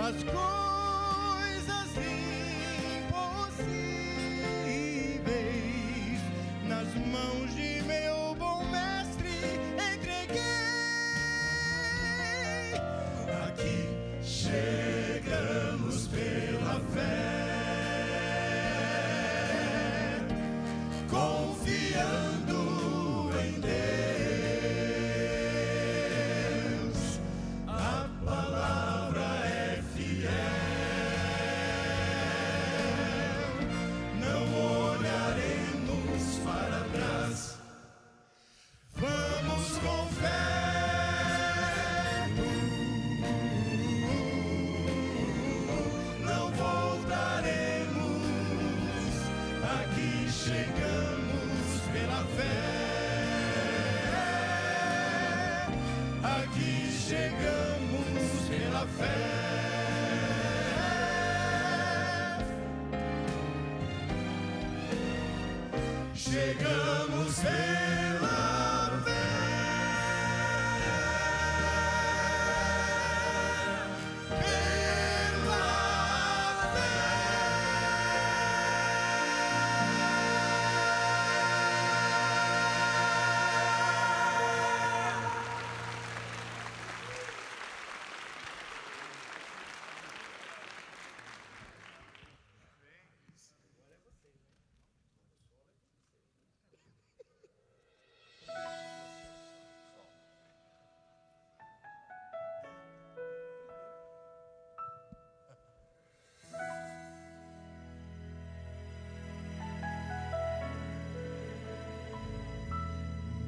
as coisas impossíveis nas mãos de meu bom mestre entreguei. Aqui chegamos pela fé, confiando em Deus. A palavra é fiel, não olharemos para trás. Vamos com fé, não voltaremos. Aqui chegamos pela fé, aqui chegamos pela fé. Chegamos pela fé, pela fé.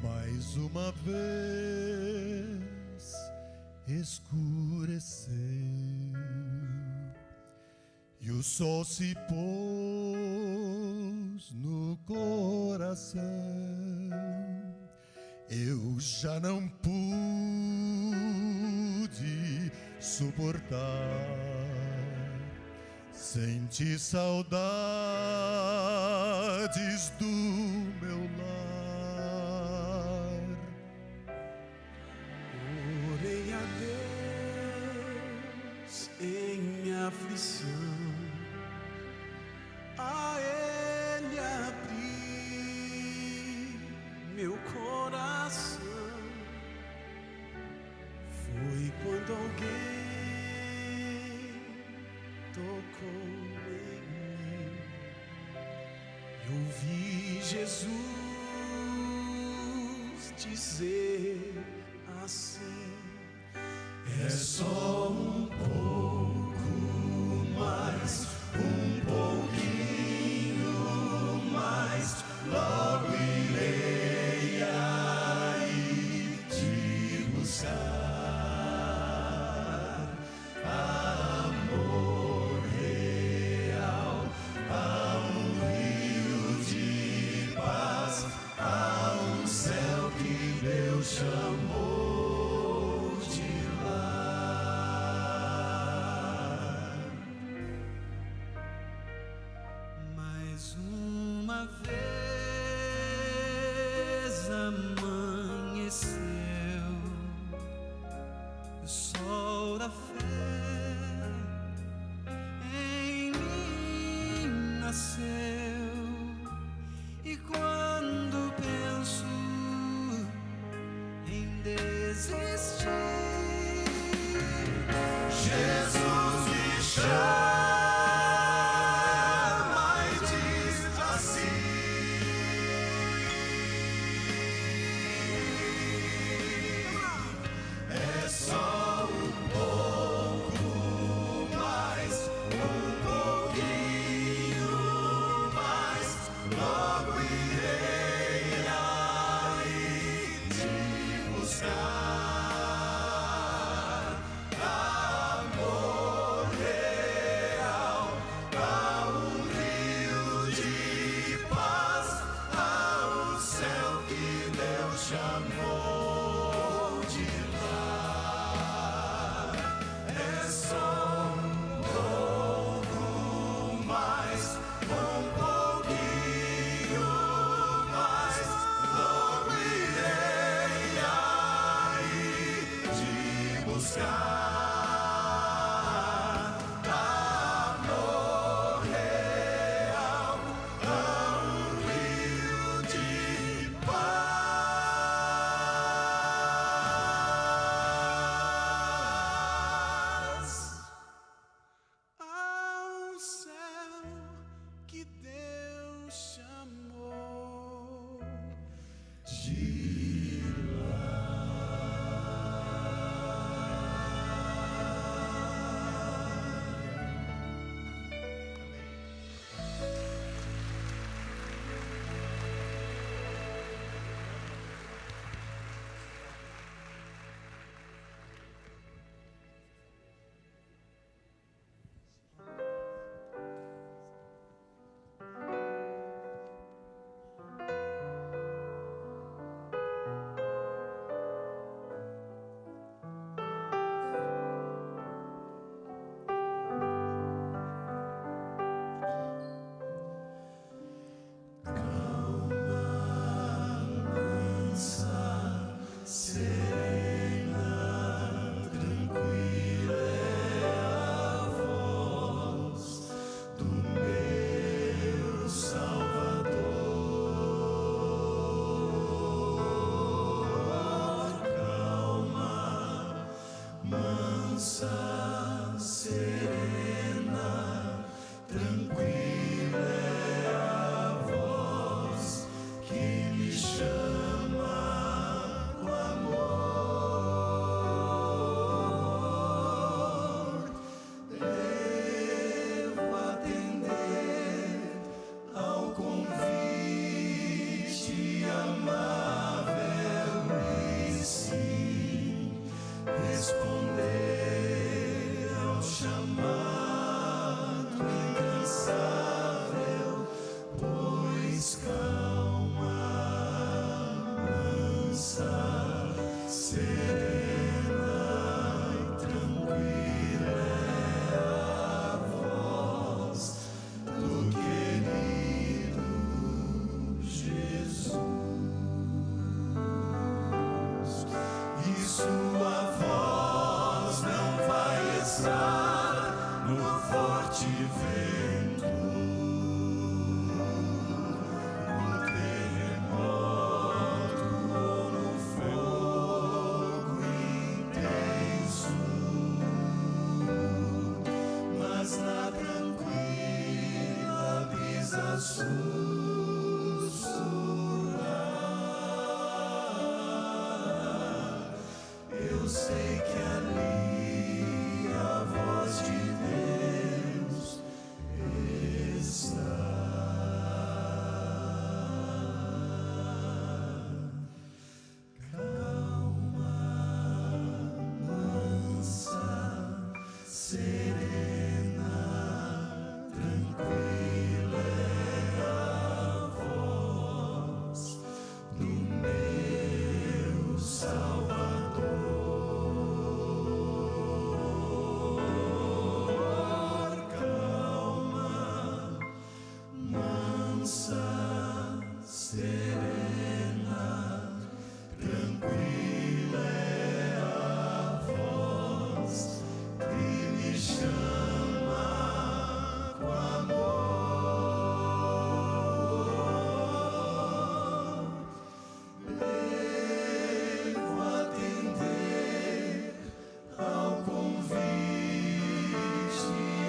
Mais uma vez escureceu e o sol se pôs no coração. Eu já não pude suportar, senti saudades do meu lar. Orei a Deus em minha aflição, a Ele abri meu coração. Foi quando alguém tocou em mim e ouvi Jesus dizer assim: é só um pouco mais, um pouquinho mais, logo irei aí te buscar. Amor real, há um rio de paz, há um céu que Deus chamou de lar. Mais uma vez amanheceu, o sol da fé em mim nasceu, e quando penso em desistir, Jesus me chama e diz assim: é só um pouco mais, um pouquinho mais, logo irei aí te buscar. Amor real, descansar no forte vento. No terremoto ou no fogo intenso, mas na tranquila brisa sussurrar, eu sei que ali a voz de Deus está. Calma, mansa, serena, tranquila é a voz do meu Salvador. Calma, mansa, serena, tranquila é a voz que me chama com amor. Devo atender ao convite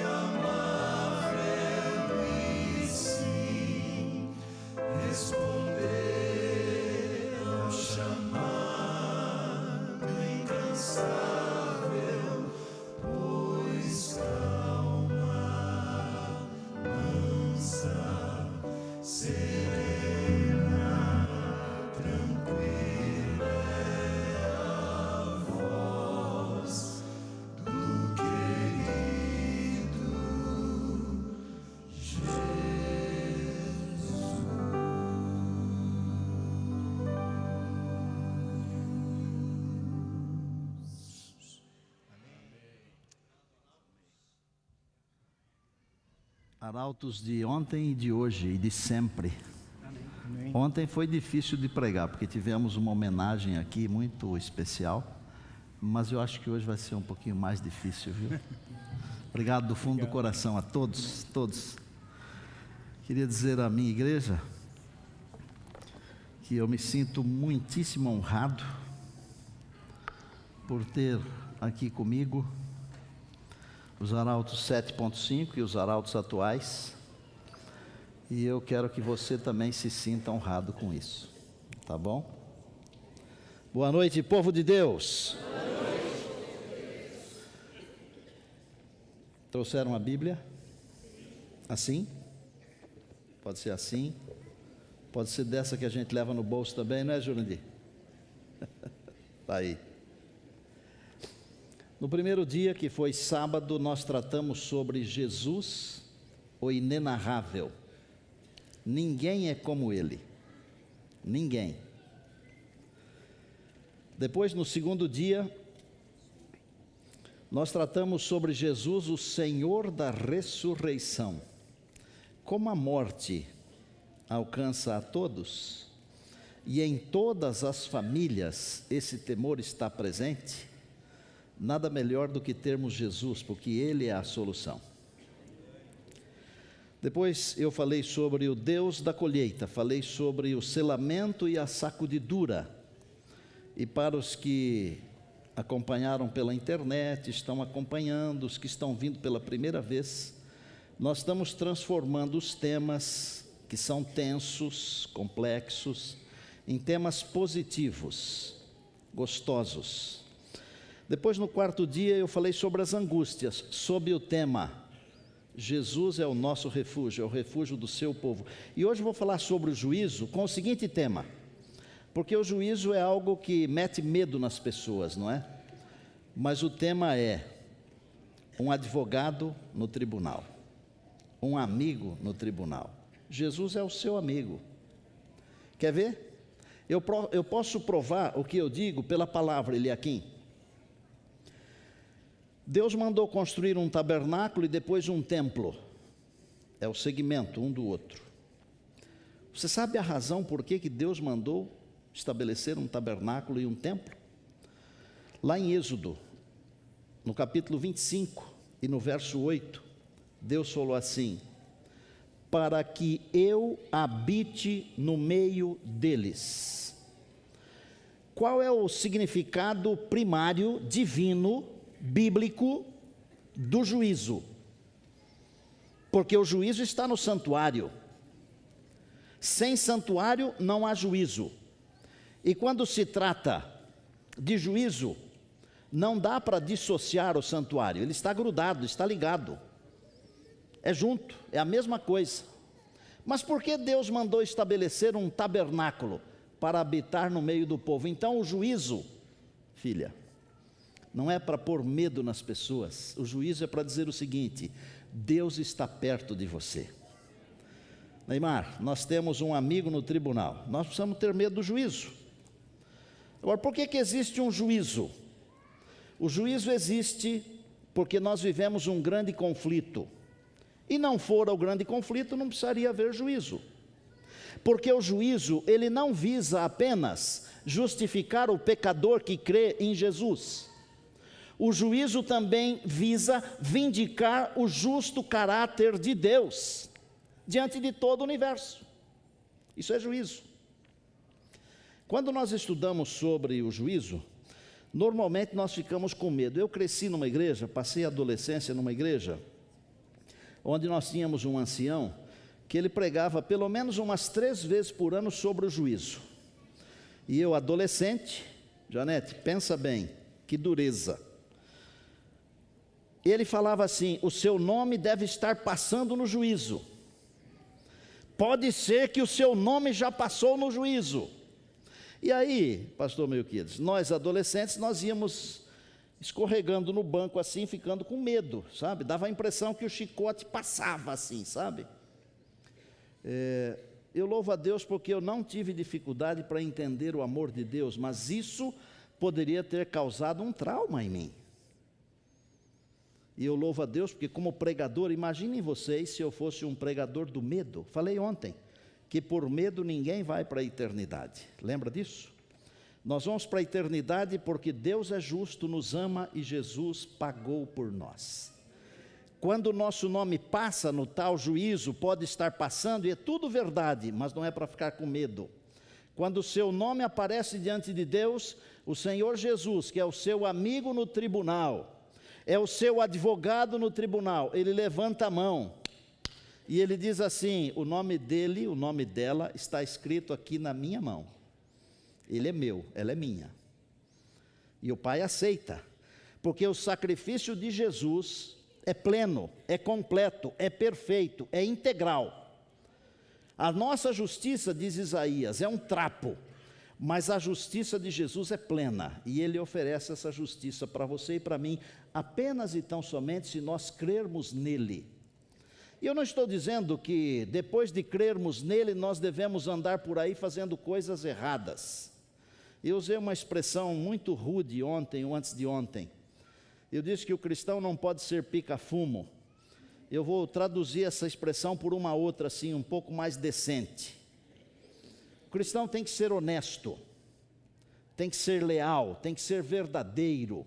amável e sim responder ao chamado incansável, pois calma, mansa, serena, tranquila é a voz do querido Jesus. Arautos de ontem e de hoje e de sempre. Amém. Ontem foi difícil de pregar, porque tivemos uma homenagem aqui muito especial, mas eu acho que hoje vai ser um pouquinho mais difícil, viu? Obrigado do fundo do coração a todos. Queria dizer à minha igreja que eu me sinto muitíssimo honrado por ter aqui comigo os arautos 7.5 e os arautos atuais, e eu quero que você também se sinta honrado com isso, tá bom? Boa noite, povo de Deus. Trouxeram a Bíblia? Assim? Pode ser assim? Pode ser dessa que a gente leva no bolso também, não é, Jurandir? Tá aí. No primeiro dia, que foi sábado, nós tratamos sobre Jesus, o inenarrável. Ninguém é como Ele. Ninguém. Depois, no segundo dia, nós tratamos sobre Jesus, o Senhor da ressurreição. Como a morte alcança a todos, e em todas as famílias esse temor está presente, nada melhor do que termos Jesus, porque Ele é a solução. Depois eu falei sobre o Deus da colheita, falei sobre o selamento e a sacudidura. E para os que acompanharam pela internet, estão acompanhando, os que estão vindo pela primeira vez, nós estamos transformando os temas que são tensos, complexos, em temas positivos, gostosos. Depois, no quarto dia, eu falei sobre as angústias, sob o tema Jesus é o nosso refúgio, é o refúgio do seu povo. E hoje eu vou falar sobre o juízo com o seguinte tema, porque o juízo é algo que mete medo nas pessoas, não é? Mas o tema é um advogado no tribunal, um amigo no tribunal. Jesus é o seu amigo. Quer ver? Eu posso provar o que eu digo pela palavra, Eliakim. Deus mandou construir um tabernáculo e depois um templo. É o segmento um do outro. Você sabe a razão por que Deus mandou estabelecer um tabernáculo e um templo? Lá em Êxodo, no capítulo 25 e no verso 8, Deus falou assim: para que eu habite no meio deles. Qual é o significado primário, divino, bíblico, do juízo? Porque o juízo está no santuário. Sem santuário não há juízo. E quando se trata de juízo, não dá para dissociar o santuário, ele está grudado, está ligado. É junto, é a mesma coisa. Mas por que Deus mandou estabelecer um tabernáculo para habitar no meio do povo? Então o juízo, filha, não é para pôr medo nas pessoas. O juízo é para dizer o seguinte: Deus está perto de você. Neymar, nós temos um amigo no tribunal, nós precisamos ter medo do juízo. Agora, por que existe um juízo? O juízo existe porque nós vivemos um grande conflito. E não fora o grande conflito, não precisaria haver juízo. Porque o juízo, ele não visa apenas justificar o pecador que crê em Jesus. O juízo também visa vindicar o justo caráter de Deus diante de todo o universo. Isso é juízo. Quando nós estudamos sobre o juízo, normalmente nós ficamos com medo. Eu cresci numa igreja, passei a adolescência numa igreja, onde nós tínhamos um ancião, que ele pregava pelo menos umas 3 vezes por ano sobre o juízo. E eu, adolescente, Janete, pensa bem, que dureza. Ele falava assim: o seu nome deve estar passando no juízo. Pode ser que o seu nome já passou no juízo. E aí, pastor Melquiades, nós adolescentes, nós íamos escorregando no banco assim, ficando com medo, sabe? Dava a impressão que o chicote passava assim, sabe? Eu louvo a Deus porque eu não tive dificuldade para entender o amor de Deus, mas isso poderia ter causado um trauma em mim. E eu louvo a Deus porque, como pregador, imaginem vocês se eu fosse um pregador do medo. Falei ontem que por medo ninguém vai para a eternidade. Lembra disso? Nós vamos para a eternidade porque Deus é justo, nos ama e Jesus pagou por nós. Quando o nosso nome passa no tal juízo, pode estar passando, e é tudo verdade, mas não é para ficar com medo. Quando o seu nome aparece diante de Deus, o Senhor Jesus, que é o seu amigo no tribunal, é o seu advogado no tribunal, ele levanta a mão e ele diz assim: o nome dele, o nome dela está escrito aqui na minha mão. Ele é meu, ela é minha. E o Pai aceita, porque o sacrifício de Jesus é pleno, é completo, é perfeito, é integral. A nossa justiça, diz Isaías, é um trapo, mas a justiça de Jesus é plena, e Ele oferece essa justiça para você e para mim, apenas e tão somente se nós crermos nele. E eu não estou dizendo que depois de crermos nele, nós devemos andar por aí fazendo coisas erradas. Eu usei uma expressão muito rude ontem ou antes de ontem. Eu disse que o cristão não pode ser pica-fumo. Eu vou traduzir essa expressão por uma outra assim, um pouco mais decente. O cristão tem que ser honesto, tem que ser leal, tem que ser verdadeiro.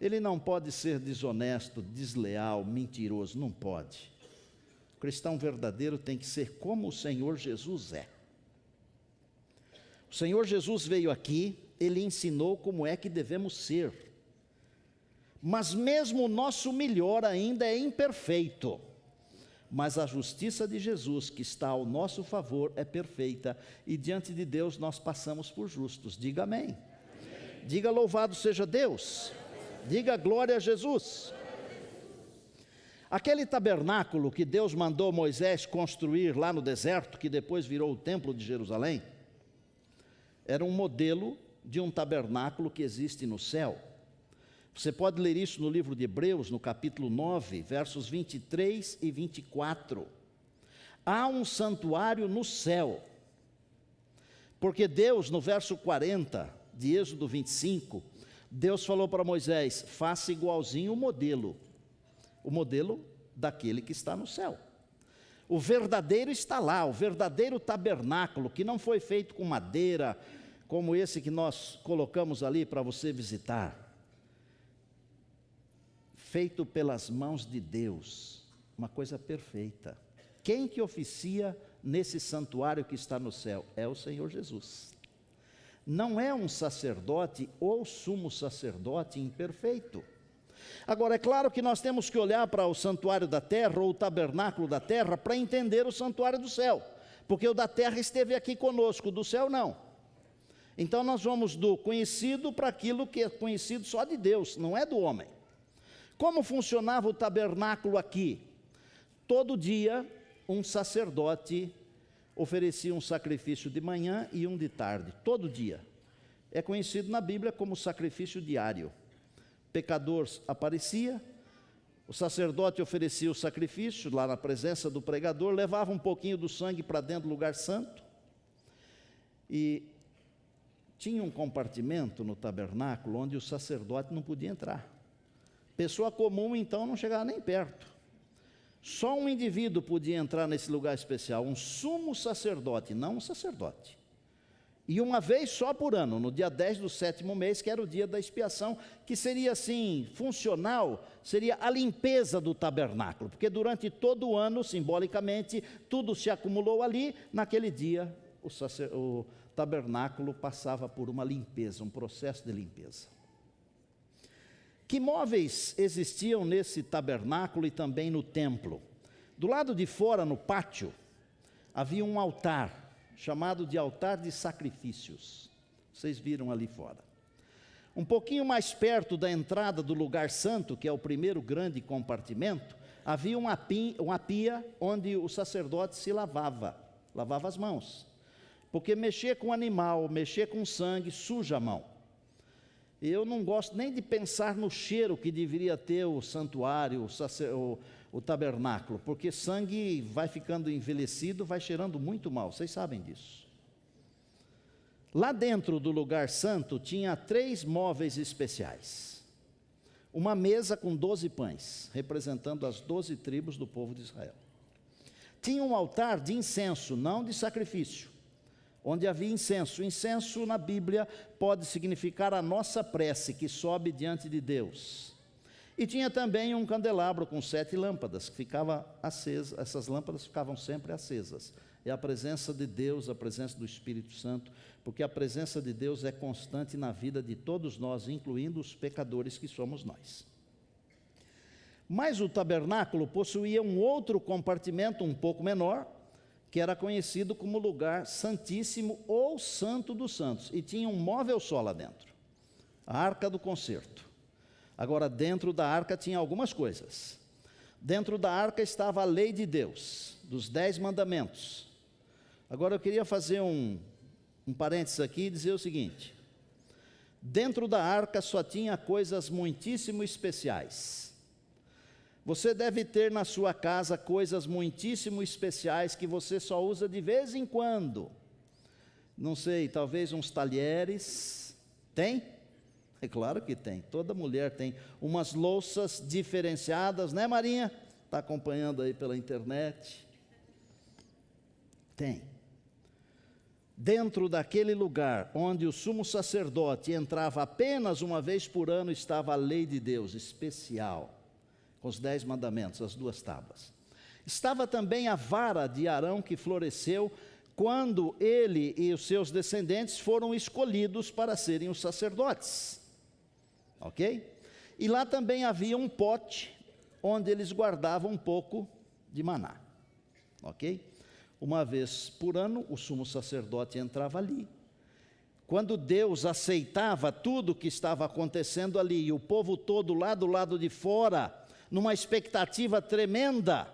Ele não pode ser desonesto, desleal, mentiroso, não pode. O cristão verdadeiro tem que ser como o Senhor Jesus é. O Senhor Jesus veio aqui, Ele ensinou como é que devemos ser. Mas mesmo o nosso melhor ainda é imperfeito. Mas a justiça de Jesus, que está ao nosso favor, é perfeita. E diante de Deus nós passamos por justos. Diga amém. Amém. Diga louvado seja Deus. Diga glória a Jesus. Aquele tabernáculo que Deus mandou Moisés construir lá no deserto, que depois virou o templo de Jerusalém, era um modelo de um tabernáculo que existe no céu. Você pode ler isso no livro de Hebreus, no capítulo 9, versos 23 e 24. Há um santuário no céu, porque Deus, no verso 40 de Êxodo 25, Deus falou para Moisés: faça igualzinho o modelo daquele que está no céu. O verdadeiro está lá, o verdadeiro tabernáculo, que não foi feito com madeira, como esse que nós colocamos ali para você visitar. feito pelas mãos de Deus, uma coisa perfeita. Quem que oficia nesse santuário que está no céu? É o Senhor Jesus. Não é um sacerdote ou sumo sacerdote imperfeito. Agora, é claro que nós temos que olhar para o santuário da terra ou o tabernáculo da terra para entender o santuário do céu, porque o da terra esteve aqui conosco, do céu não. Então nós vamos do conhecido para aquilo que é conhecido só de Deus, não é do homem. Como funcionava o tabernáculo aqui? Todo dia um sacerdote oferecia um sacrifício de manhã e um de tarde, todo dia. É conhecido na Bíblia como sacrifício diário. Pecador aparecia, o sacerdote oferecia o sacrifício lá na presença do pregador, levava um pouquinho do sangue para dentro do lugar santo, e tinha um compartimento no tabernáculo onde o sacerdote não podia entrar. Pessoa comum então não chegava nem perto. Só um indivíduo podia entrar nesse lugar especial, um sumo sacerdote, não um sacerdote. E uma vez só por ano, no dia 10 do 7º mês, que era o dia da expiação, que seria assim, funcional, seria a limpeza do tabernáculo, porque durante todo o ano, simbolicamente, tudo se acumulou ali, naquele dia o tabernáculo passava por uma limpeza, um processo de limpeza. Que móveis existiam nesse tabernáculo e também no templo? Do lado de fora, no pátio, havia um altar, chamado de altar de sacrifícios. Vocês viram ali fora. Um pouquinho mais perto da entrada do lugar santo, que é o primeiro grande compartimento, havia uma pia onde o sacerdote se lavava as mãos. Porque mexer com animal, mexer com sangue, suja a mão. Eu não gosto nem de pensar no cheiro que deveria ter o santuário, o tabernáculo, porque sangue vai ficando envelhecido, vai cheirando muito mal, vocês sabem disso. Lá dentro do lugar santo tinha 3 móveis especiais. Uma mesa com 12 pães, representando as 12 tribos do povo de Israel. Tinha um altar de incenso, não de sacrifício, onde havia incenso. Incenso na Bíblia pode significar a nossa prece que sobe diante de Deus. E tinha também um candelabro com 7 lâmpadas que ficava acesa. Essas lâmpadas ficavam sempre acesas. É a presença de Deus, a presença do Espírito Santo, porque a presença de Deus é constante na vida de todos nós, incluindo os pecadores que somos nós. Mas o tabernáculo possuía um outro compartimento um pouco menor, que era conhecido como lugar santíssimo ou santo dos santos, e tinha um móvel só lá dentro, a arca do concerto. Agora, dentro da arca tinha algumas coisas. Dentro da arca estava a lei de Deus, dos 10 mandamentos. Agora eu queria fazer um parênteses aqui e dizer o seguinte: dentro da arca só tinha coisas muitíssimo especiais. Você deve ter na sua casa coisas muitíssimo especiais que você só usa de vez em quando. Não sei, talvez uns talheres. Tem? É claro que tem. Toda mulher tem umas louças diferenciadas, né, Marinha? Está acompanhando aí pela internet. Tem. Dentro daquele lugar onde o sumo sacerdote entrava apenas uma vez por ano, estava a lei de Deus especial, com os 10 mandamentos, as 2 tábuas. Estava também a vara de Arão que floresceu quando ele e os seus descendentes foram escolhidos para serem os sacerdotes. Ok? E lá também havia um pote onde eles guardavam um pouco de maná. Ok? Uma vez por ano, o sumo sacerdote entrava ali. Quando Deus aceitava tudo o que estava acontecendo ali, e o povo todo lá do lado de fora, numa expectativa tremenda,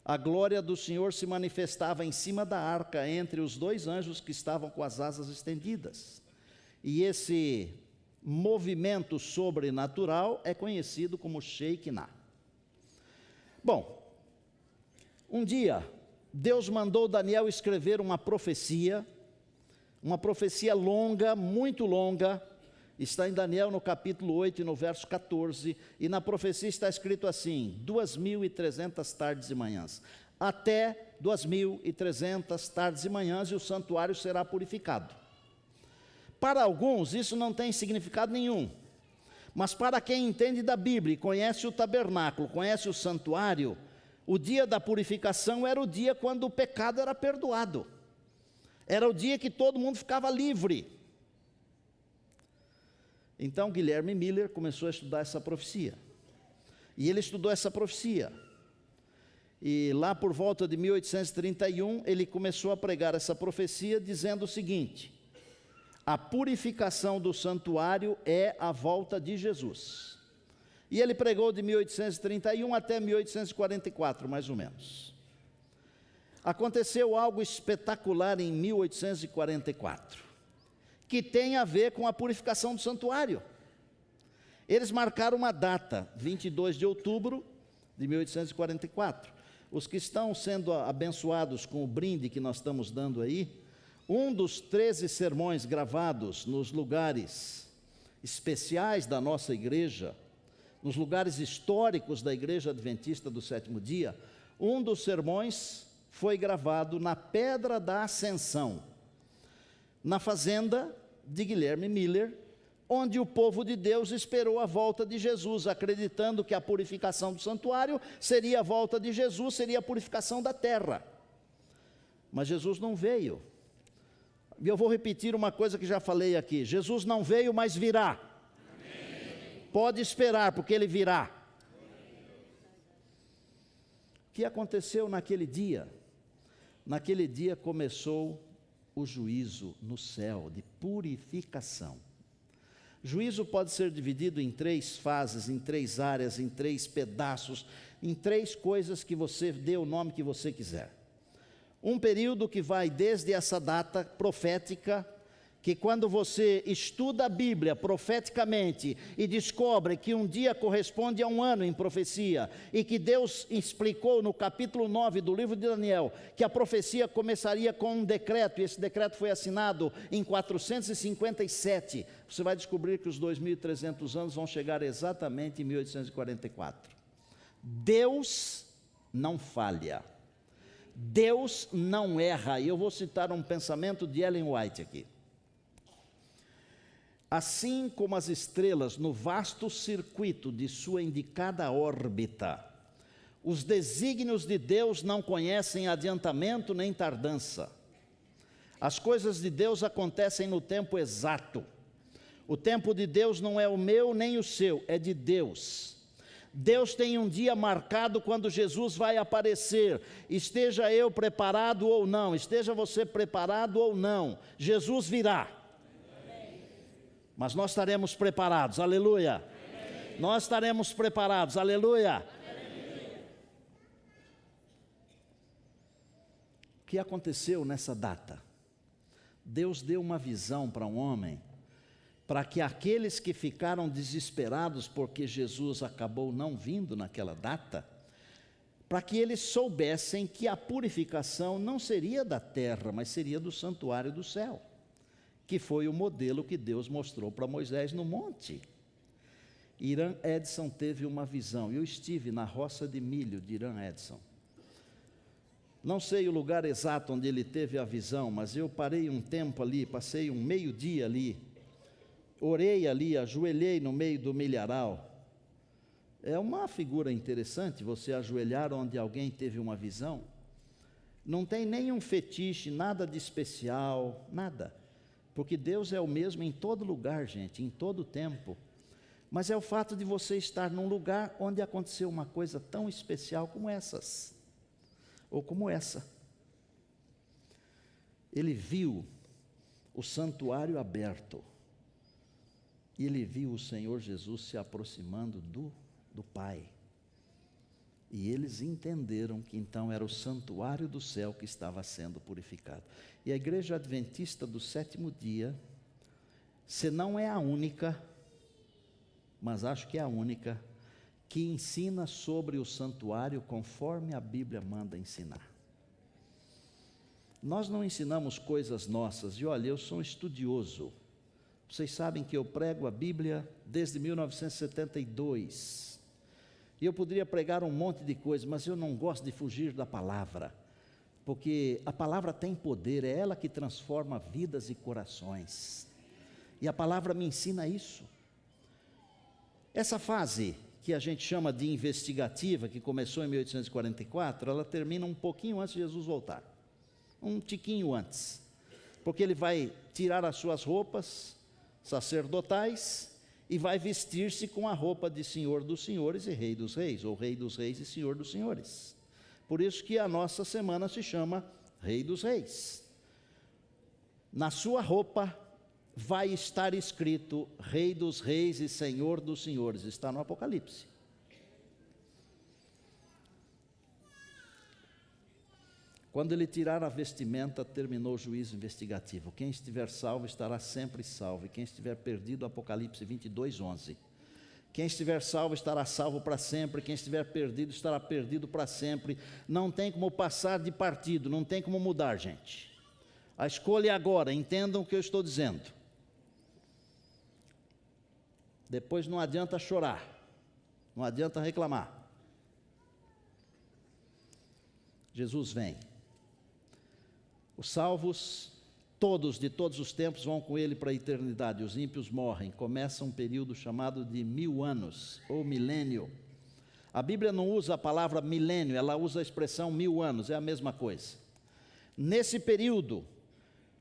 a glória do Senhor se manifestava em cima da arca, entre os 2 anjos que estavam com as asas estendidas. E esse movimento sobrenatural é conhecido como Shekinah. Bom, um dia, Deus mandou Daniel escrever uma profecia longa, muito longa. Está em Daniel no capítulo 8 e no verso 14, e na profecia está escrito assim: 2.300 tardes e manhãs, até 2.300 tardes e manhãs, e o santuário será purificado. Para alguns isso não tem significado nenhum, Mas para quem entende da Bíblia e conhece o tabernáculo, conhece o santuário, o dia da purificação era o dia quando o pecado era perdoado. Era o dia que todo mundo ficava livre. Então Guilherme Miller começou a estudar essa profecia. E ele estudou essa profecia. E lá por volta de 1831, ele começou a pregar essa profecia dizendo o seguinte: a purificação do santuário é a volta de Jesus. E ele pregou de 1831 até 1844, mais ou menos. Aconteceu algo espetacular em 1844, que tem a ver com a purificação do santuário. Eles marcaram uma data, 22 de outubro de 1844. Os que estão sendo abençoados com o brinde que nós estamos dando aí, um dos 13 sermões gravados nos lugares especiais da nossa igreja, nos lugares históricos da Igreja Adventista do Sétimo Dia, um dos sermões foi gravado na Pedra da Ascensão, na fazenda de Guilherme Miller, onde o povo de Deus esperou a volta de Jesus, acreditando que a purificação do santuário seria a volta de Jesus, seria a purificação da terra. Mas Jesus não veio. E eu vou repetir uma coisa que já falei aqui: Jesus não veio, mas virá. Amém. Pode esperar, porque Ele virá. O que aconteceu naquele dia? Naquele dia começou o juízo no céu, de purificação. Juízo pode ser dividido em 3 fases, em 3 áreas, em 3 pedaços, em 3 coisas que você dê o nome que você quiser. Um período que vai desde essa data profética, que quando você estuda a Bíblia profeticamente e descobre que um dia corresponde a um ano em profecia, e que Deus explicou no capítulo 9 do livro de Daniel, que a profecia começaria com um decreto, e esse decreto foi assinado em 457, você vai descobrir que os 2.300 anos vão chegar exatamente em 1844. Deus não falha, Deus não erra, e eu vou citar um pensamento de Ellen White aqui. Assim como as estrelas no vasto circuito de sua indicada órbita, os desígnios de Deus não conhecem adiantamento nem tardança. As coisas de Deus acontecem no tempo exato. O tempo de Deus não é o meu nem o seu, é de Deus. Deus tem um dia marcado quando Jesus vai aparecer. Esteja eu preparado ou não, esteja você preparado ou não, Jesus virá. Mas nós estaremos preparados, aleluia. Amém. Nós estaremos preparados, aleluia. Amém. O que aconteceu nessa data? Deus deu uma visão para um homem, para que aqueles que ficaram desesperados porque Jesus acabou não vindo naquela data, para que eles soubessem que a purificação não seria da terra, mas seria do santuário do céu, que foi o modelo que Deus mostrou para Moisés no monte. Irã Edson teve uma visão. Eu estive na roça de milho de Irã Edson. Não sei o lugar exato onde ele teve a visão, mas eu parei um tempo ali, passei um meio-dia ali, orei ali, ajoelhei no meio do milharal. É uma figura interessante você ajoelhar onde alguém teve uma visão. Não tem nenhum fetiche, nada de especial, nada. Porque Deus é o mesmo em todo lugar, gente, em todo tempo. Mas é o fato de você estar num lugar onde aconteceu uma coisa tão especial como essas, ou como essa. Ele viu o santuário aberto, e ele viu o Senhor Jesus se aproximando do Pai. E eles entenderam que então era o santuário do céu que estava sendo purificado. E a Igreja Adventista do Sétimo Dia, se não é a única, mas acho que é a única, que ensina sobre o santuário conforme a Bíblia manda ensinar. Nós não ensinamos coisas nossas, e olha, eu sou um estudioso. Vocês sabem que eu prego a Bíblia desde 1972. E eu poderia pregar um monte de coisas, mas eu não gosto de fugir da palavra, porque a palavra tem poder, é ela que transforma vidas e corações. E a palavra me ensina isso. Essa fase, que a gente chama de investigativa, que começou em 1844, ela termina um pouquinho antes de Jesus voltar. Um tiquinho antes. Porque ele vai tirar as suas roupas sacerdotais e vai vestir-se com a roupa de Senhor dos Senhores e Rei dos Reis, ou Rei dos Reis e Senhor dos Senhores. Por isso que a nossa semana se chama Rei dos Reis. Na sua roupa vai estar escrito Rei dos Reis e Senhor dos Senhores, está no Apocalipse. Quando ele tirar a vestimenta, terminou o juízo investigativo. Quem estiver salvo estará sempre salvo, e quem estiver perdido, Apocalipse 22, 11. Quem estiver salvo estará salvo para sempre, quem estiver perdido estará perdido para sempre. Não tem como passar de partido, não tem como mudar, gente. A escolha é agora, entendam o que eu estou dizendo. Depois não adianta chorar, não adianta reclamar. Jesus vem. Os salvos, todos, de todos os tempos, vão com ele para a eternidade. Os ímpios morrem. Começa um período chamado de 1000 anos, ou milênio. A Bíblia não usa a palavra milênio, ela usa a expressão 1000 anos, é a mesma coisa. Nesse período,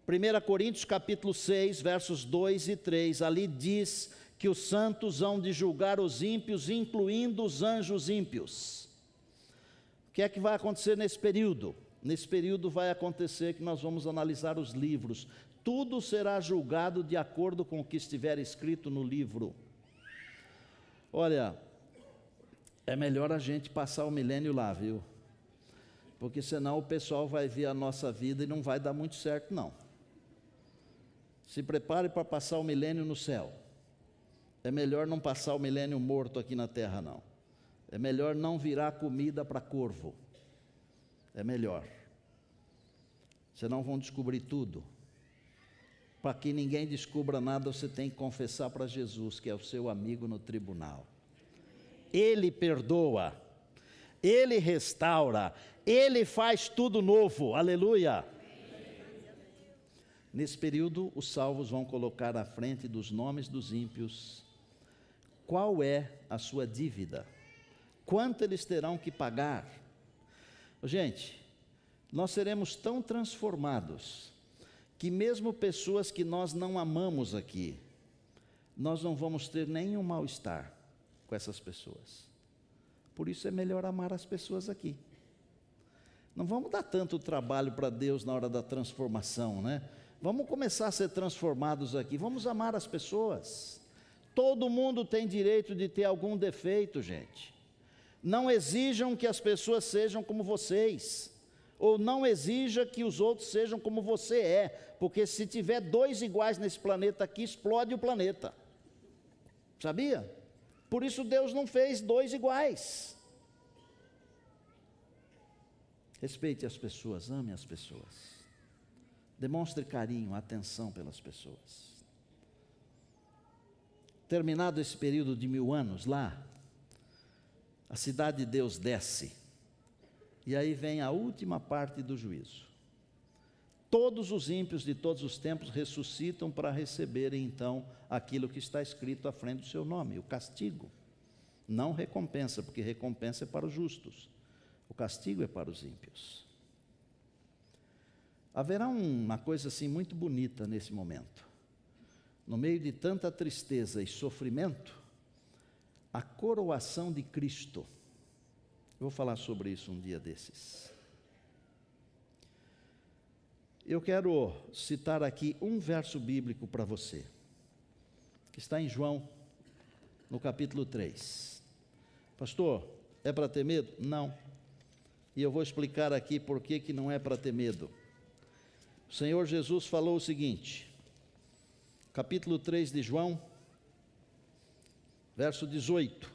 1 Coríntios capítulo 6, versos 2 e 3, ali diz que os santos hão de julgar os ímpios, incluindo os anjos ímpios. O que é que vai acontecer nesse período? Nesse período vai acontecer que nós vamos analisar os livros. Tudo será julgado de acordo com o que estiver escrito no livro. Olha, é melhor a gente passar o milênio lá, viu? Porque senão o pessoal vai ver a nossa vida e não vai dar muito certo, não. Se prepare para passar o milênio no céu. É melhor não passar o milênio morto aqui na terra, não. É melhor não virar comida para corvo. É melhor. Senão vão descobrir tudo. Para que ninguém descubra nada, você tem que confessar para Jesus, que é o seu amigo no tribunal. Ele perdoa, Ele restaura, Ele faz tudo novo, aleluia. Nesse período, os salvos vão colocar à frente dos nomes dos ímpios qual é a sua dívida, quanto eles terão que pagar. Gente, nós seremos tão transformados que mesmo pessoas que nós não amamos aqui, nós não vamos ter nenhum mal-estar com essas pessoas. Por isso é melhor amar as pessoas aqui. Não vamos dar tanto trabalho para Deus na hora da transformação, né? Vamos começar a ser transformados aqui, vamos amar as pessoas. Todo mundo tem direito de ter algum defeito, gente. Não exijam que as pessoas sejam como vocês, ou não exija que os outros sejam como você é, porque se tiver dois iguais nesse planeta aqui, explode o planeta. Sabia? Por isso Deus não fez dois iguais. Respeite as pessoas, ame as pessoas. Demonstre carinho, atenção pelas pessoas. Terminado esse período de 1000 anos lá, a cidade de Deus desce, e aí vem a última parte do juízo. Todos os ímpios de todos os tempos ressuscitam para receberem então aquilo que está escrito à frente do seu nome, o castigo. Não recompensa, porque recompensa é para os justos, o castigo é para os ímpios. Haverá uma coisa assim muito bonita nesse momento. No meio de tanta tristeza e sofrimento, a coroação de Cristo. Eu vou falar sobre isso um dia desses. Eu quero citar aqui um verso bíblico para você, que está em João, no capítulo 3. Pastor, é para ter medo? Não. E eu vou explicar aqui por que não é para ter medo. O Senhor Jesus falou o seguinte, capítulo 3 de João, verso 18.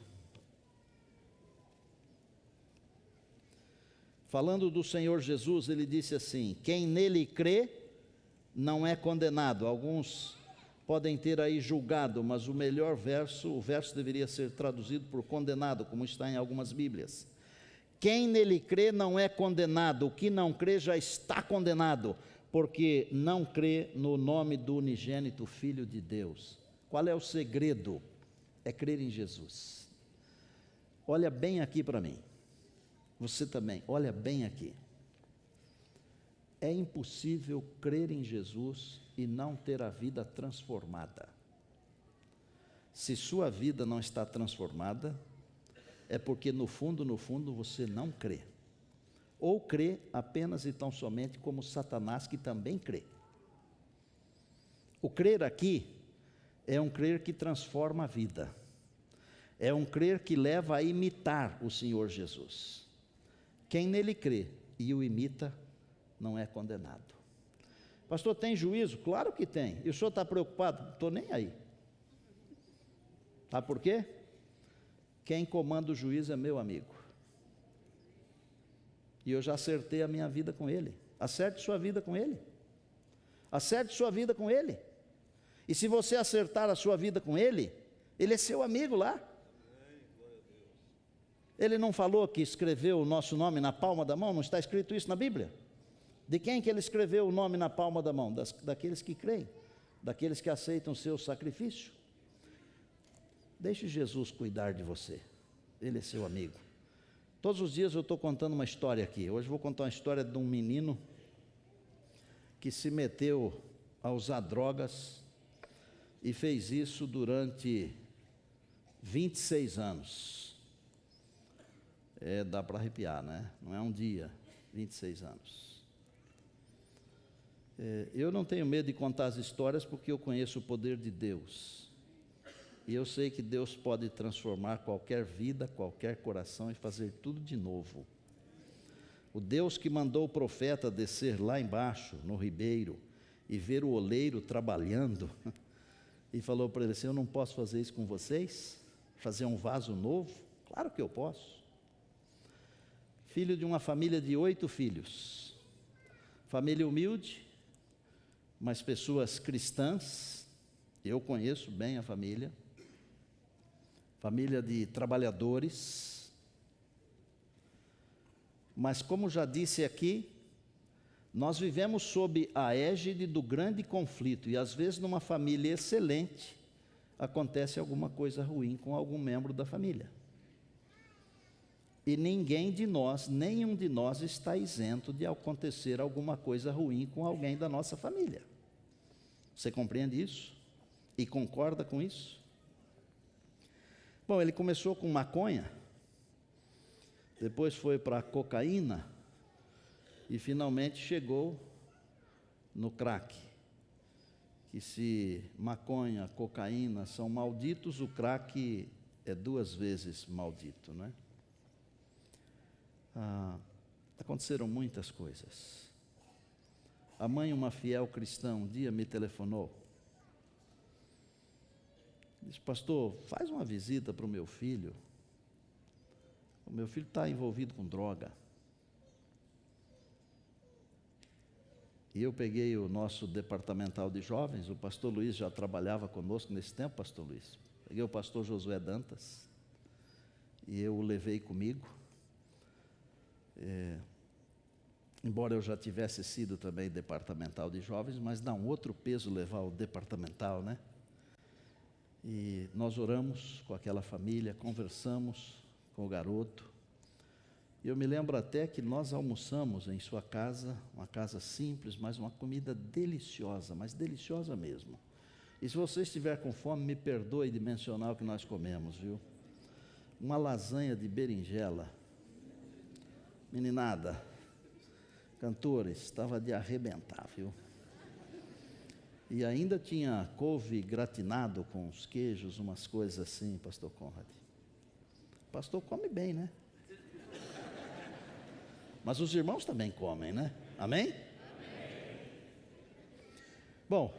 Falando do Senhor Jesus, ele disse assim: quem nele crê não é condenado. Alguns podem ter aí julgado, mas o melhor verso, o verso deveria ser traduzido por condenado, como está em algumas Bíblias. Quem nele crê não é condenado, o que não crê já está condenado, porque não crê no nome do unigênito Filho de Deus. Qual é o segredo? é crer em Jesus. Olha bem aqui para mim. Você também, olha bem aqui. É impossível crer em Jesus e não ter a vida transformada. Se sua vida não está transformada, é porque no fundo, você não crê. Ou crê apenas e tão somente como Satanás, que também crê. O crer aqui é um crer que transforma a vida. É um crer que leva a imitar o Senhor Jesus. Quem nele crê e o imita, não é condenado. Pastor, tem juízo? Claro que tem. E o senhor está preocupado? Não estou nem aí. Sabe por quê? Quem comanda o juízo é meu amigo. E eu já acertei a minha vida com ele. Acerte sua vida com ele. Acerte sua vida com ele. E se você acertar a sua vida com ele, ele é seu amigo lá. Ele não falou que escreveu o nosso nome na palma da mão? Não está escrito isso na Bíblia? De quem que ele escreveu o nome na palma da mão? Daqueles que creem, daqueles que aceitam o seu sacrifício. Deixe Jesus cuidar de você, ele é seu amigo. Todos os dias eu estou contando uma história aqui. Hoje vou contar uma história de um menino que se meteu a usar drogas e fez isso durante 26 anos. Dá para arrepiar, né? Não é um dia, 26 anos. Eu não tenho medo de contar as histórias porque eu conheço o poder de Deus. E eu sei que Deus pode transformar qualquer vida, qualquer coração e fazer tudo de novo. O Deus que mandou o profeta descer lá embaixo, no ribeiro, e ver o oleiro trabalhando, e falou para ele assim: eu não posso fazer isso com vocês? Fazer um vaso novo? Claro que eu posso. Filho de uma família de 8 filhos. Família humilde, mas pessoas cristãs. Eu conheço bem a família. Família de trabalhadores. Mas como já disse aqui, nós vivemos sob a égide do grande conflito. E às vezes numa família excelente, acontece alguma coisa ruim com algum membro da família. E ninguém de nós, nenhum de nós está isento de acontecer alguma coisa ruim com alguém da nossa família. Você compreende isso? E concorda com isso? Bom, ele começou com maconha, depois foi para cocaína e finalmente chegou no crack. Que se maconha, cocaína são malditos, o crack é 2 vezes maldito, não é? Aconteceram muitas coisas. A mãe, uma fiel cristã, um dia me telefonou. Disse: pastor, faz uma visita para o meu filho. O meu filho está envolvido com droga. E eu peguei o nosso departamental de jovens, o pastor Luiz já trabalhava conosco nesse tempo, pastor Luiz. Peguei o pastor Josué Dantas e eu o levei comigo. Embora eu já tivesse sido também departamental de jovens, mas dá um outro peso levar o departamental, né? E nós oramos com aquela família, conversamos com o garoto. E eu me lembro até que nós almoçamos em sua casa, uma casa simples, mas uma comida deliciosa, mas deliciosa mesmo. E se você estiver com fome, me perdoe de mencionar o que nós comemos, viu? Uma lasanha de berinjela. Meninada, cantores, estava de arrebentar, viu? E ainda tinha couve gratinado com os queijos, umas coisas assim, pastor Conrad. O pastor come bem, né? Mas os irmãos também comem, né? Amém? Amém. Bom,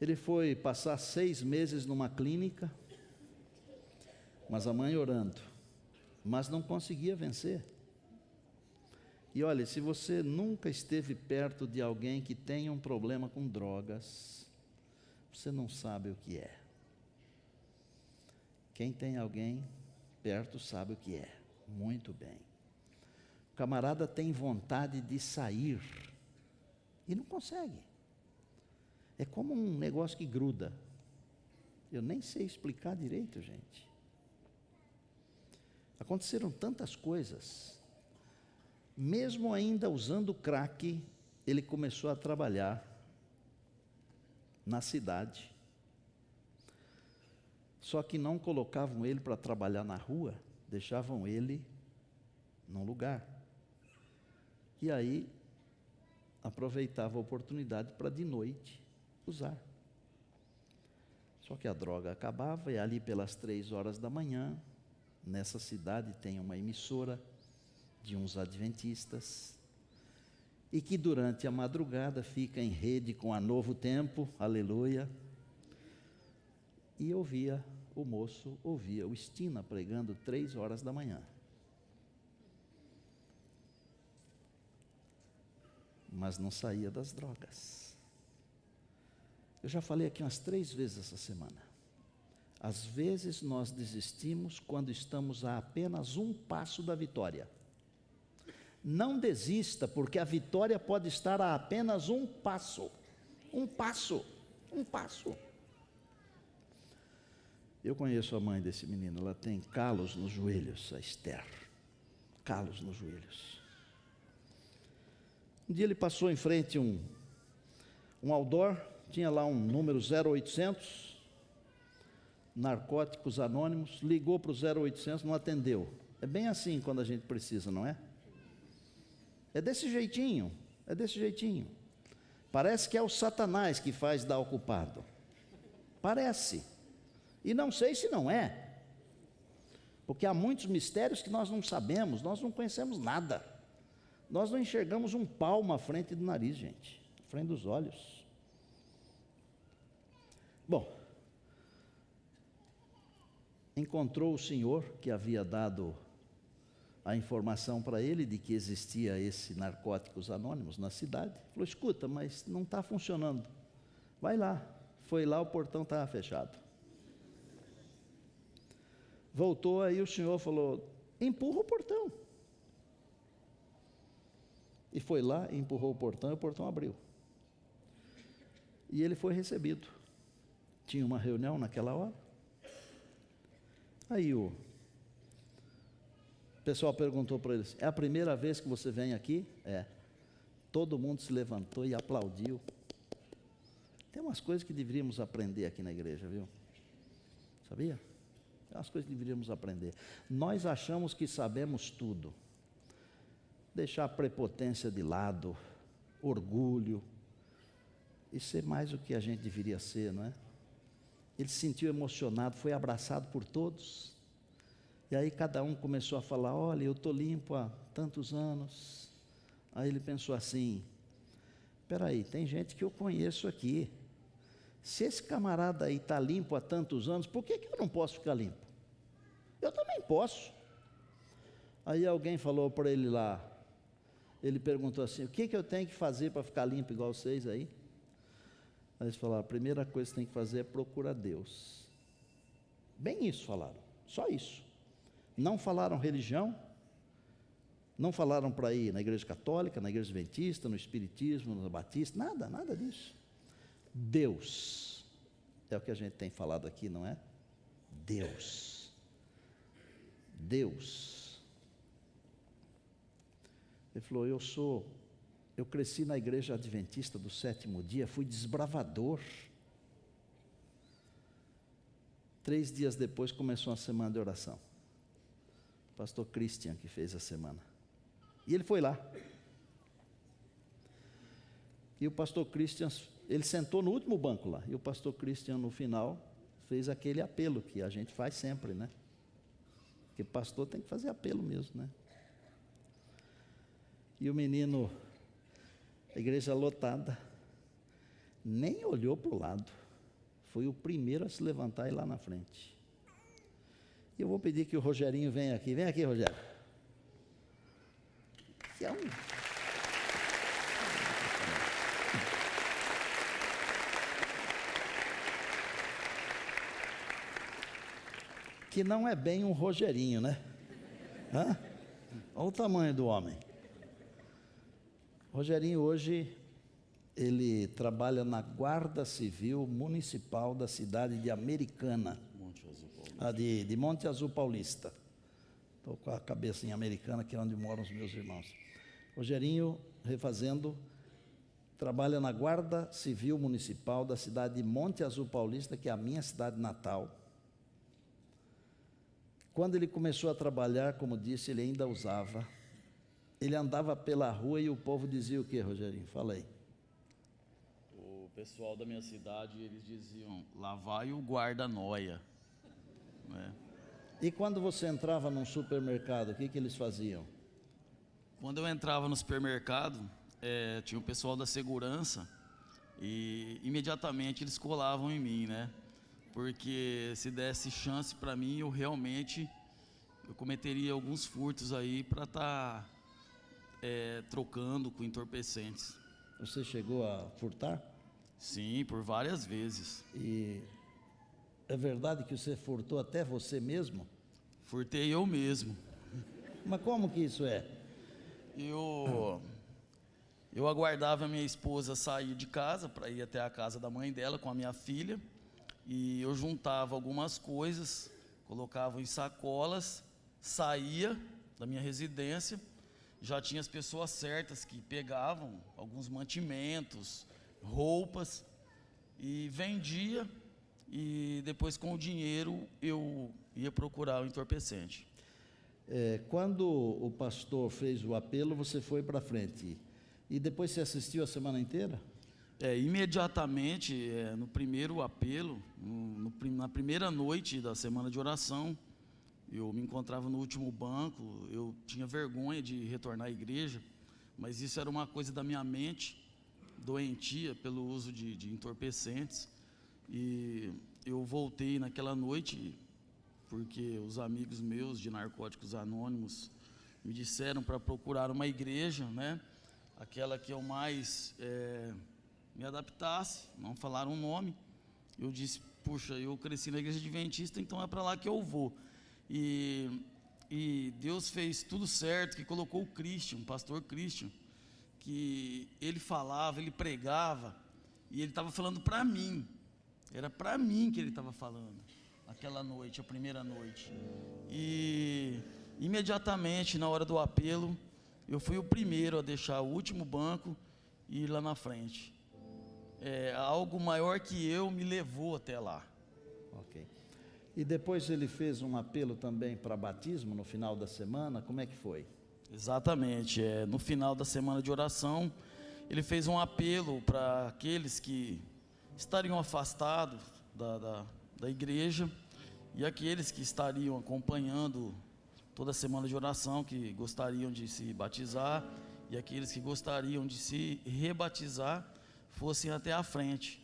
ele foi passar 6 meses numa clínica, mas a mãe orando, mas não conseguia vencer. E olha, se você nunca esteve perto de alguém que tenha um problema com drogas, você não sabe o que é. Quem tem alguém perto sabe o que é, muito bem. O camarada tem vontade de sair e não consegue. É como um negócio que gruda. Eu nem sei explicar direito, gente. Aconteceram tantas coisas. Mesmo ainda usando crack, ele começou a trabalhar na cidade. Só que não colocavam ele para trabalhar na rua, deixavam ele num lugar. E aí, aproveitava a oportunidade para de noite usar. Só que a droga acabava e ali pelas 3 horas da manhã, nessa cidade tem uma emissora de uns adventistas, e que durante a madrugada fica em rede com a Novo Tempo, aleluia, e o moço ouvia o Estina pregando 3 horas da manhã. Mas não saía das drogas. Eu já falei aqui umas 3 vezes essa semana. Às vezes nós desistimos quando estamos a apenas um passo da vitória. Não desista, porque a vitória pode estar a apenas um passo. Um passo. Um passo. Eu conheço a mãe desse menino, ela tem calos nos joelhos, a Esther. Calos nos joelhos. Um dia ele passou em frente um outdoor, tinha lá um número 0800, Narcóticos Anônimos, ligou para o 0800, não atendeu. É bem assim quando a gente precisa, não é? É desse jeitinho, é desse jeitinho. Parece que é o Satanás que faz dar ocupado. Parece. E não sei se não é. Porque há muitos mistérios que nós não sabemos, nós não conhecemos nada. Nós não enxergamos um palmo à frente do nariz, gente, à frente dos olhos. Bom, encontrou o senhor que havia dado a informação para ele de que existia esse Narcóticos Anônimos na cidade. Falou, escuta, mas não está funcionando. Vai lá. Foi lá, o portão estava fechado. Voltou, aí o senhor falou, empurra o portão. E foi lá, empurrou o portão e o portão abriu. E ele foi recebido. Tinha uma reunião naquela hora. Aí o pessoal perguntou para eles, é a primeira vez que você vem aqui? É. Todo mundo se levantou e aplaudiu. Tem umas coisas que deveríamos aprender aqui na igreja, viu? Sabia? Tem umas coisas que deveríamos aprender. Nós achamos que sabemos tudo. Deixar a prepotência de lado, orgulho, e ser mais o que a gente deveria ser, não é? Ele se sentiu emocionado, foi abraçado por todos. E aí cada um começou a falar, olha, eu estou limpo há tantos anos. Aí ele pensou assim, espera aí, tem gente que eu conheço aqui. Se esse camarada aí está limpo há tantos anos, por que eu não posso ficar limpo? Eu também posso. Aí alguém falou para ele lá, ele perguntou assim, o que eu tenho que fazer para ficar limpo igual vocês aí? Aí eles falaram, a primeira coisa que você tem que fazer é procurar Deus. Bem isso falaram, só isso. Não falaram religião, não falaram para ir na igreja católica, na igreja adventista, no espiritismo, no batista, nada disso. Deus, é o que a gente tem falado aqui, não é? Deus. Ele falou, eu cresci na igreja adventista do 7º dia, fui desbravador. 3 dias depois começou uma semana de oração. O pastor Christian que fez a semana. E ele foi lá. E o pastor Christian, ele sentou no último banco lá. E o pastor Christian, no final, fez aquele apelo que a gente faz sempre, né? Porque pastor tem que fazer apelo mesmo, né? E o menino, a igreja lotada, nem olhou para o lado. Foi o primeiro a se levantar e ir lá na frente. E eu vou pedir que o Rogerinho venha aqui. Vem aqui, Rogério. Que é que não é bem um Rogerinho, né? Hã? Olha o tamanho do homem. Rogerinho hoje Ele trabalha na Guarda Civil Municipal da cidade de Americana, de Monte Azul Paulista. Estou com a cabeça em Americana, que é onde moram os meus irmãos. Rogerinho, refazendo, trabalha na Guarda Civil Municipal da cidade de Monte Azul Paulista, que é a minha cidade natal. Quando ele começou a trabalhar, como disse, ele ainda usava. Ele andava pela rua e o povo dizia o quê, Rogerinho? Fala aí. O pessoal da minha cidade, eles diziam, lá vai o guarda-noia. Né? E quando você entrava num supermercado, o que eles faziam? Quando eu entrava no supermercado, tinha o pessoal da segurança e imediatamente eles colavam em mim, né? Porque se desse chance para mim, eu cometeria alguns furtos aí para estar trocando com entorpecentes. Você chegou a furtar? Sim, por várias vezes. E é verdade que você furtou até você mesmo? Furtei eu mesmo. Mas como que isso é? Eu aguardava a minha esposa sair de casa para ir até a casa da mãe dela com a minha filha, e eu juntava algumas coisas, colocava em sacolas, saía da minha residência, já tinha as pessoas certas que pegavam alguns mantimentos, roupas, e vendia, e depois com o dinheiro eu ia procurar o entorpecente. Quando o pastor fez o apelo, você foi para frente. E depois você assistiu a semana inteira? Imediatamente, no primeiro apelo, na primeira noite da semana de oração, eu me encontrava no último banco, eu tinha vergonha de retornar à igreja, mas isso era uma coisa da minha mente, doentia pelo uso de entorpecentes, e eu voltei naquela noite, porque os amigos meus de Narcóticos Anônimos me disseram para procurar uma igreja, né? Aquela que eu mais me adaptasse, não falaram o nome. Eu disse, puxa, eu cresci na igreja adventista, então é para lá que eu vou. E Deus fez tudo certo, que colocou o Christian, o pastor Christian, que ele falava, ele pregava, e ele estava falando para mim, era para mim que ele estava falando, aquela noite, a primeira noite. E imediatamente, na hora do apelo, eu fui o primeiro a deixar o último banco e ir lá na frente. Algo maior que eu me levou até lá. Ok. E depois ele fez um apelo também para batismo no final da semana, como é que foi? Exatamente, no final da semana de oração, ele fez um apelo para aqueles que estariam afastados da igreja e aqueles que estariam acompanhando toda a semana de oração, que gostariam de se batizar, e aqueles que gostariam de se rebatizar, fossem até a frente.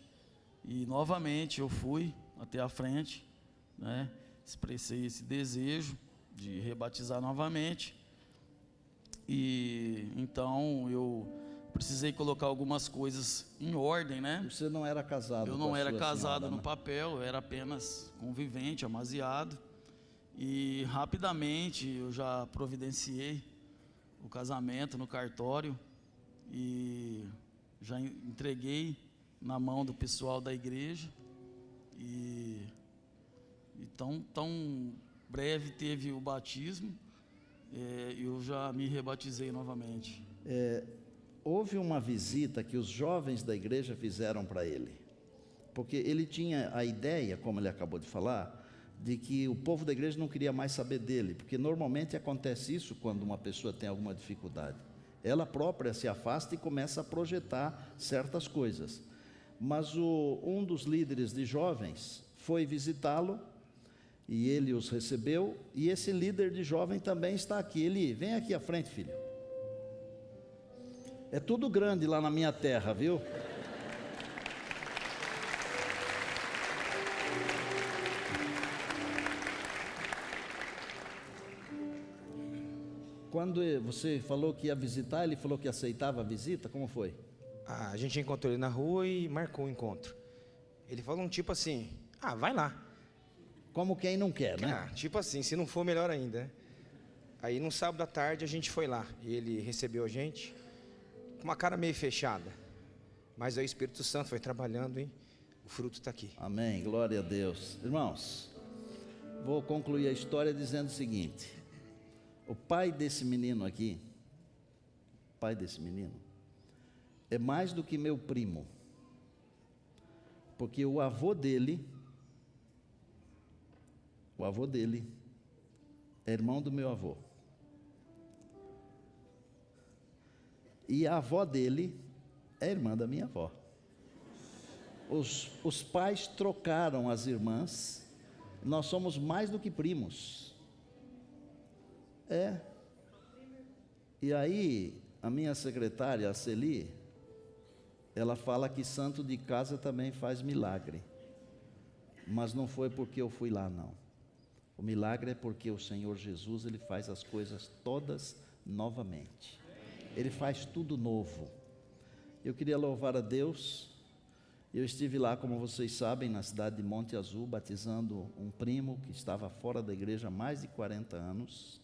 E novamente eu fui até a frente, né? Expressei esse desejo de rebatizar novamente, e então eu precisei colocar algumas coisas em ordem, né? Você não era casado? Eu não era casado senhora, no né? papel, eu era apenas convivente, amaziado. E rapidamente eu já providenciei o casamento no cartório e já entreguei na mão do pessoal da igreja. E tão breve teve o batismo, eu já me rebatizei novamente. Houve uma visita que os jovens da igreja fizeram para ele, porque ele tinha a ideia, como ele acabou de falar, de que o povo da igreja não queria mais saber dele, porque normalmente acontece isso quando uma pessoa tem alguma dificuldade. Ela própria se afasta e começa a projetar certas coisas. Mas um dos líderes de jovens foi visitá-lo, e ele os recebeu, e esse líder de jovem também está aqui. Ele, vem aqui à frente, filho. É tudo grande lá na minha terra, viu? Quando você falou que ia visitar, ele falou que aceitava a visita, como foi? A gente encontrou ele na rua e marcou o encontro. Ele falou um tipo assim, vai lá. Como quem não quer, né? Tipo assim, se não for, melhor ainda, né? Aí no sábado à tarde a gente foi lá, e ele recebeu a gente com uma cara meio fechada. Mas aí o Espírito Santo foi trabalhando, hein? O fruto está aqui. Amém, glória a Deus. Irmãos, vou concluir a história dizendo o seguinte: o pai desse menino aqui, é mais do que meu primo, porque o avô dele é irmão do meu avô, e a avó dele é irmã da minha avó. Os pais trocaram as irmãs, nós somos mais do que primos. E aí, a minha secretária, a Celi, ela fala que santo de casa também faz milagre. Mas não foi porque eu fui lá, não. O milagre é porque o Senhor Jesus, Ele faz as coisas todas novamente. Ele faz tudo novo. Eu queria louvar a Deus. Eu estive lá, como vocês sabem, na cidade de Monte Azul, batizando um primo que estava fora da igreja há mais de 40 anos.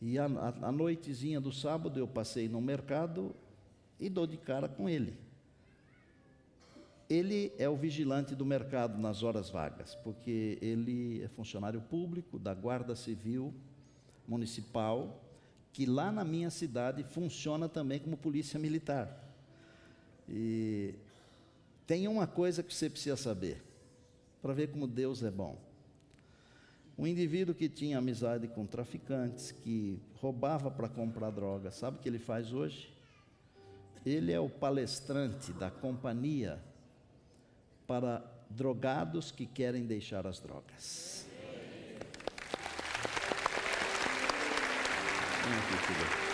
E a noitezinha do sábado eu passei no mercado e dou de cara com ele. Ele é o vigilante do mercado nas horas vagas, porque ele é funcionário público da Guarda Civil Municipal, que lá na minha cidade funciona também como polícia militar. E tem uma coisa que você precisa saber, para ver como Deus é bom. Um indivíduo que tinha amizade com traficantes, que roubava para comprar droga, sabe o que ele faz hoje? Ele é o palestrante da companhia para drogados que querem deixar as drogas. Vem aqui, filho.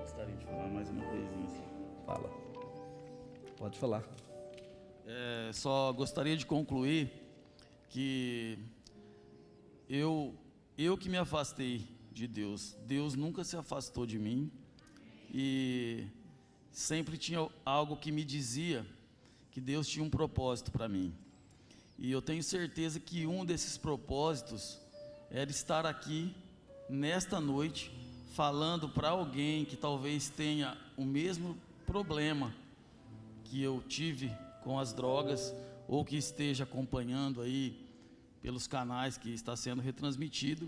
Gostaria de falar mais uma coisinha assim. Fala. Pode falar. Só gostaria de concluir que eu que me afastei de Deus, Deus nunca se afastou de mim, e sempre tinha algo que me dizia que Deus tinha um propósito para mim, e eu tenho certeza que um desses propósitos era estar aqui nesta noite falando para alguém que talvez tenha o mesmo problema que eu tive com as drogas, ou que esteja acompanhando aí pelos canais que está sendo retransmitido.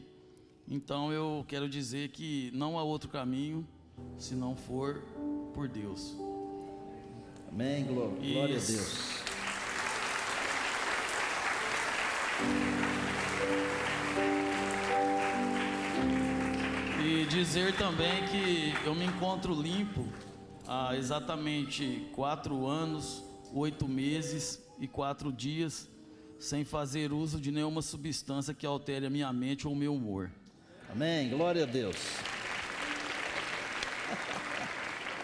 Então eu quero dizer que não há outro caminho se não for por Deus. Amém, glória a Deus. E dizer também que eu me encontro limpo há exatamente 4 anos, 8 meses e 4 dias, sem fazer uso de nenhuma substância que altere a minha mente ou o meu humor. Amém, glória a Deus.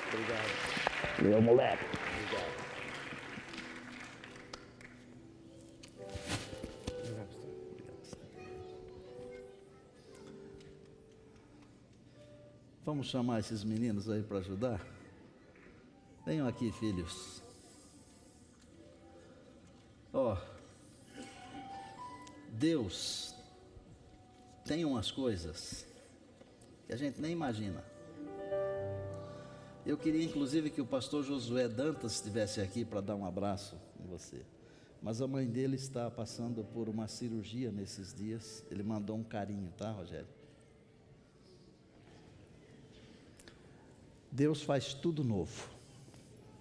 Obrigado. Meu moleque. Vamos chamar esses meninos aí para ajudar? Venham aqui, filhos. Deus tem umas coisas que a gente nem imagina. Eu queria inclusive que o pastor Josué Dantas estivesse aqui para dar um abraço em você, mas a mãe dele está passando por uma cirurgia nesses dias. Ele mandou um carinho, tá, Rogério? Deus faz tudo novo,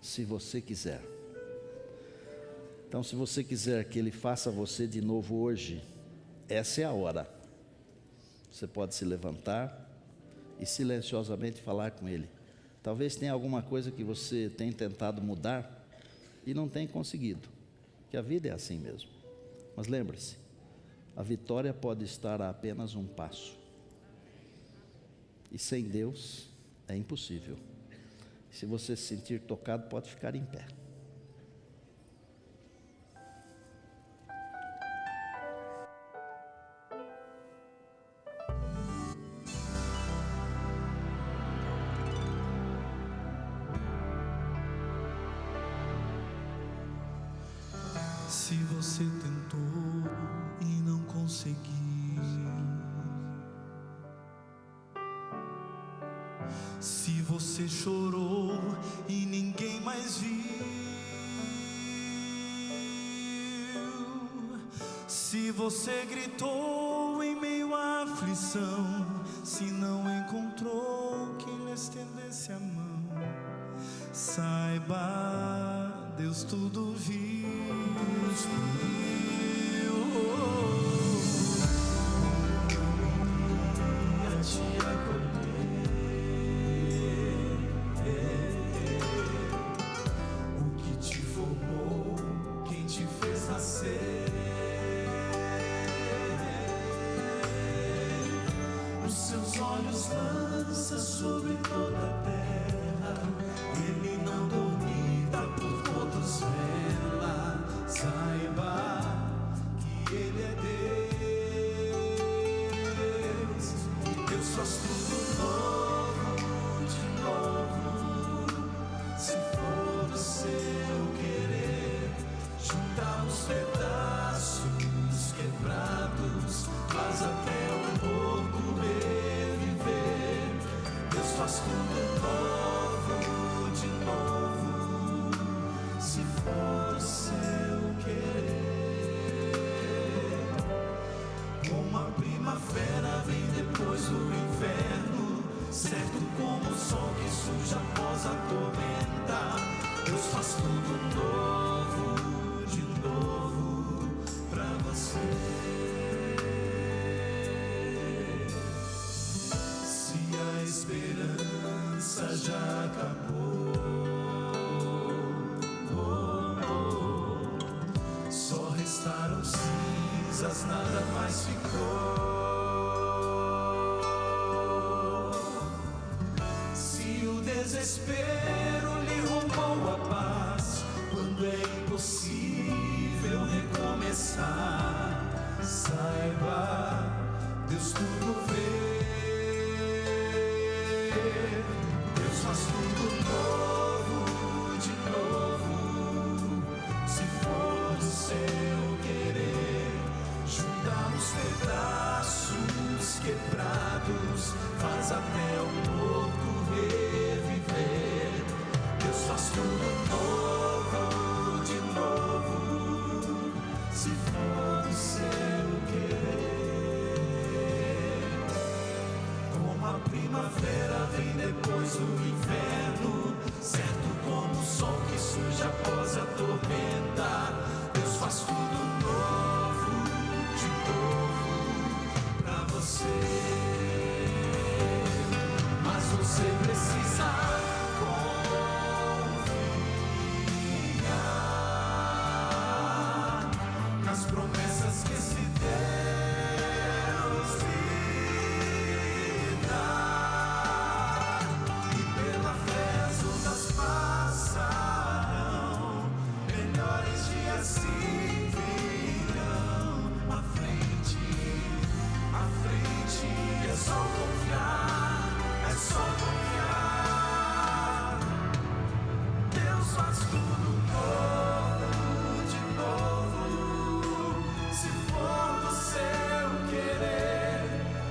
se você quiser. Então, se você quiser que Ele faça você de novo hoje, essa é a hora. Você pode se levantar e silenciosamente falar com Ele. Talvez tenha alguma coisa que você tem tentado mudar e não tem conseguido, que a vida é assim mesmo. Mas lembre-se, a vitória pode estar a apenas um passo. E sem Deus é impossível. Se você se sentir tocado, pode ficar em pé. Se você tentou e não prosseguir. Se você chorou e ninguém mais viu, se você gritou em meio à aflição, se não encontrou quem lhe estendesse a mão, saiba, Deus tudo viu. Ia te acolher, o que te formou, quem te fez nascer. Os seus olhos lança sobre toda a terra, ele não dormita, por todos vela. Saiba que ele é Deus, e Deus faz tudo novo, de novo. Se for do seu querer, juntar os pedaços quebrados, faz até o morto reviver. Deus faz tudo novo, de novo. Se for do seu querer, como a primavera vem depois do inverno, certo como o sol que surge após a tormenta. Deus faz tudo novo, de novo, pra você. Se a esperança já acabou, só restaram cinzas, nada mais ficou. Se o desespero lhe roubou a paz, quando é impossível recomeçar, saiba, Deus tudo vê. Deus faz tudo novo, de novo. Se for do seu querer, juntar os pedaços quebrados, faz até o morto reviver. Deus faz tudo novo, de novo. Se for do seu querer, como a primavera vem depois do inverno, certo como o sol que surge após a tormenta. Deus faz tudo novo, de novo, pra você. Mas você precisa confiar nas promessas que esse Deus lhe dá. E pela fé as ondas passarão, melhores dias se virão. À frente, é só confiar, é só confiar. Deus faz tudo novo, de novo. Se for do seu querer,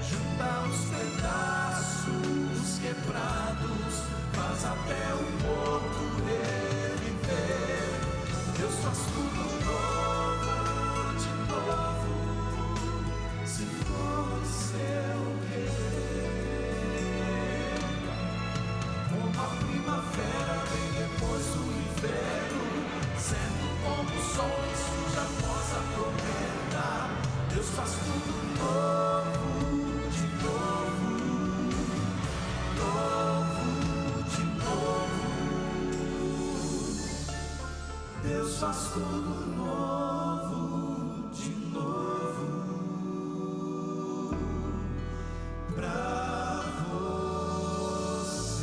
juntar os pedaços quebrados, faz até o morto reviver. Deus faz tudo novo, de novo. Se for do seu querer, como a primavera vem depois do inverno, certo como o sol que surge após a tormenta. Deus faz tudo novo, de novo, novo, de novo. Deus faz tudo novo, de novo, pra você.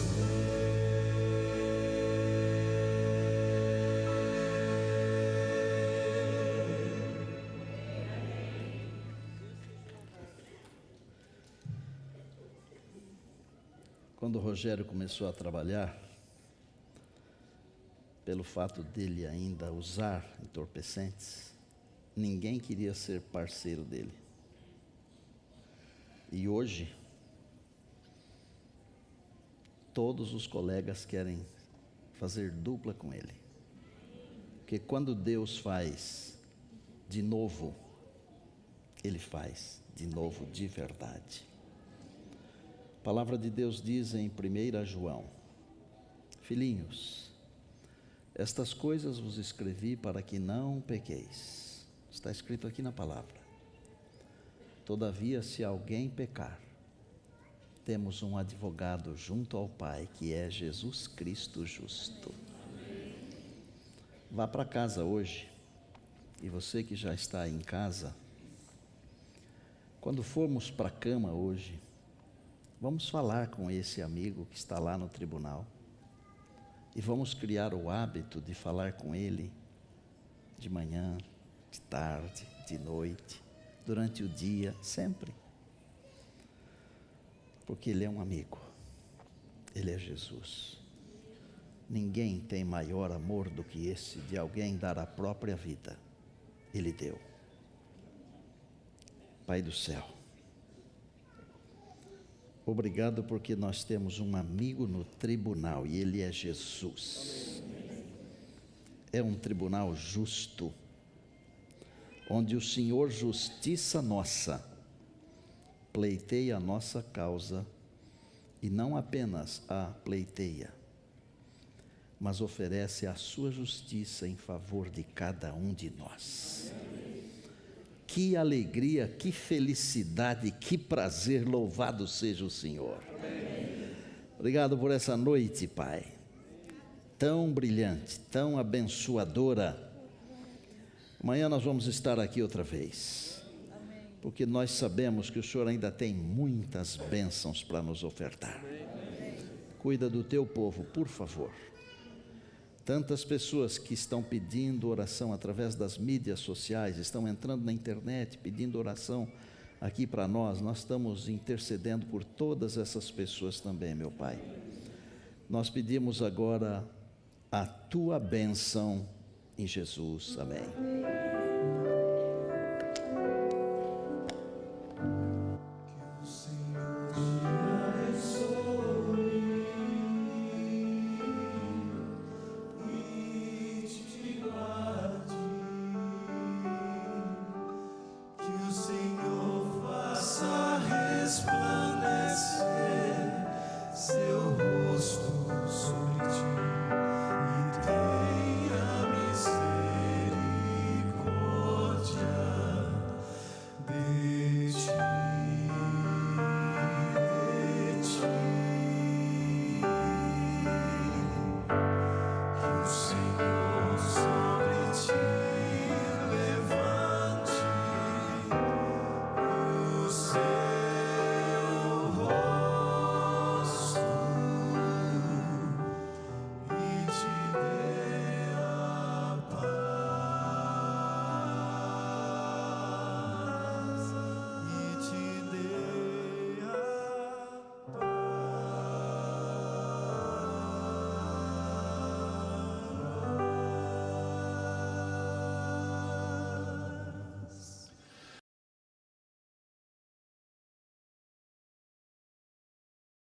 Quando o Rogério começou a trabalhar, pelo fato dele ainda usar entorpecentes, ninguém queria ser parceiro dele. E hoje, todos os colegas querem fazer dupla com ele. Porque quando Deus faz de novo, Ele faz de novo de verdade. A palavra de Deus diz em 1 João: filhinhos, estas coisas vos escrevi para que não pequeis. Está escrito aqui na palavra. Todavia, se alguém pecar, temos um advogado junto ao Pai, que é Jesus Cristo justo. Vá para casa hoje, e você que já está em casa, quando formos para a cama hoje, vamos falar com esse amigo que está lá no tribunal, e vamos criar o hábito de falar com ele de manhã, de tarde, de noite, durante o dia, sempre. Porque ele é um amigo, ele é Jesus. Ninguém tem maior amor do que esse, de alguém dar a própria vida. Ele deu. Pai do céu, obrigado porque nós temos um amigo no tribunal e ele é Jesus. É um tribunal justo, onde o Senhor, justiça nossa, pleiteia a nossa causa, e não apenas a pleiteia, mas oferece a sua justiça em favor de cada um de nós. Que alegria, que felicidade, que prazer, louvado seja o Senhor. Obrigado por essa noite, Pai, tão brilhante, tão abençoadora. Amanhã nós vamos estar aqui outra vez, porque nós sabemos que o Senhor ainda tem muitas bênçãos para nos ofertar. Cuida do teu povo, por favor. Tantas pessoas que estão pedindo oração através das mídias sociais, estão entrando na internet pedindo oração aqui para nós. Nós estamos intercedendo por todas essas pessoas também, meu Pai. Nós pedimos agora a tua bênção em Jesus. Amém.